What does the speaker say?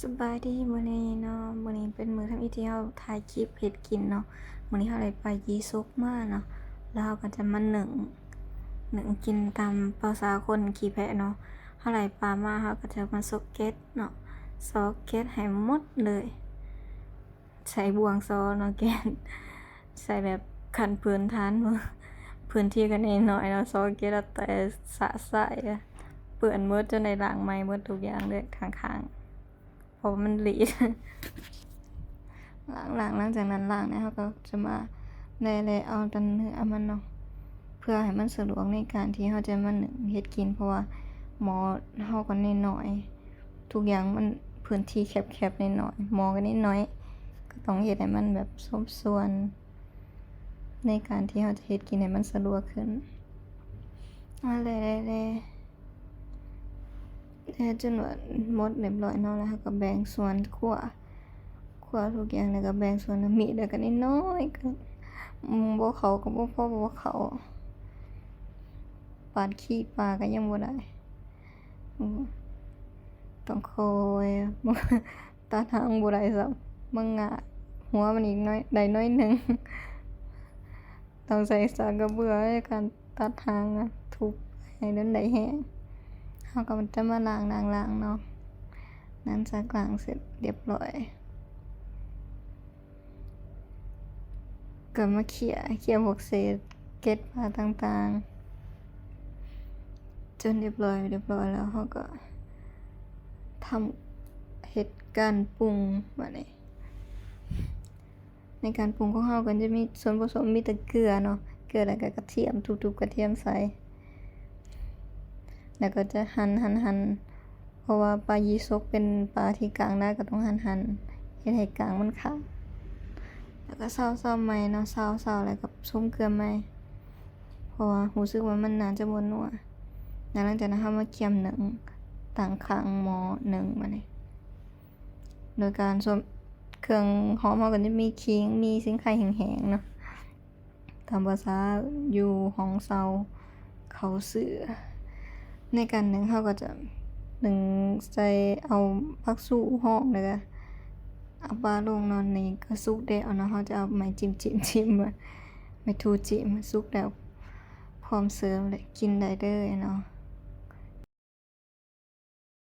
สบายดีมื้อนี้เนาะมื้อนี้เป็นมื้อทำอิฐที่เราถ่ายคลิปเฮ็ดกินเนาะมื้อนี้เราได้ไปยีซุกมาเนาะแล้วเราก็จะมานึ่งกินตามภาษาคนขี้แพะเนาะเราได้ปลามาเราก็จะมาซกเก็ตเนาะซอกเก็ตให้หมดเลยใช้บ่วงซอเนาะแกนใส่แบบคันพื้นฐานพื้นที่กันน้อยๆเนาะซอกเก็ตเอาแต่สะใส่เปื้อนหมดจนได้ล้างใหม่หมดทุกอย่างเลยข้างๆ เพราะว่ามันหลีด หลังจากนั้นล้างเนี่ยเขาก็จะมาแล่ๆเอาแต่เนื้อมันเนาะเพื่อให้มันสะดวกในการที่เขาจะมานึ่งเฮ็ดกินเพราะว่าหม้อเขาก็น้อยๆทุกอย่างมันพื้นที่แคบๆน้อยๆหม้อก็น้อยๆก็ต้องเฮ็ดให้มันแบบสมส่วนในการที่เขาจะเฮ็ดกินให้มันสะดวกขึ้นแล่จนว่าหมดเรียบร้อยเนาะแล้วเขาก็แบ่งส่วนคั่วทุกอย่างแล้วก็แบ่งส่วนมีดแล้วก็นิดน้อยก็บ่เข้าก็บ่พอบ่เข้าปาดขี้ปลาก็ยังบ่ได้อือต้องคอยตัดหางบ่ได้ซ้ำมันงะหัวมันอีกน้อยได้น้อยหนึ่งต้องใช้สากกระเบือในการตัดหางอะทุบให้มันได้แห้งเขาก็จะมาล้างเนาะนั้นจากล้างเสร็จเรียบร้อยก็มาเขี่ยพวกเศษเกล็ดปลาต่างๆจนเรียบร้อยแล้วเขาก็ทำเฮ็ดการปรุงบัดนี้ในการปรุงของเราก็จะมีส่วนผสมมีแต่เกลือเนาะเกลือแล้วก็กระเทียมทุบๆกระเทียมใส่แล้วก็จะหั่นเพราะว่าปลายีสกเป็นปลาที่กลางได้ก็ต้องหั่นเฮ็ดให้กลางมันขาดแล้วก็เซาใหม่เนาะเซาแล้วก็ส้มเกลือใหม่เพราะว่ารู้สึกว่ามันน่าจะบ่นัวแล้วหลังจากนั้นเรามาเคี่ยมนึ่งตั้งข้างหม้อนึ่งมานี่โดยการส่วนเครื่องหอมเราก็จะมีขิงมีสิงไข่แห้งๆเนาะตามภาษาอยู่ห้องเซาเขาเสือในการนึ่งเราก็จะนึ่งใส่เอาผักสู้หอมแล้วก็เอาปลาลงเนาะนี่ก็สุกแล้วเนาะเราจะเอาไม้จิ้มไม้ถูจิ้มสุกแล้วพร้อมเสิร์ฟเลยกินได้เลยเนาะ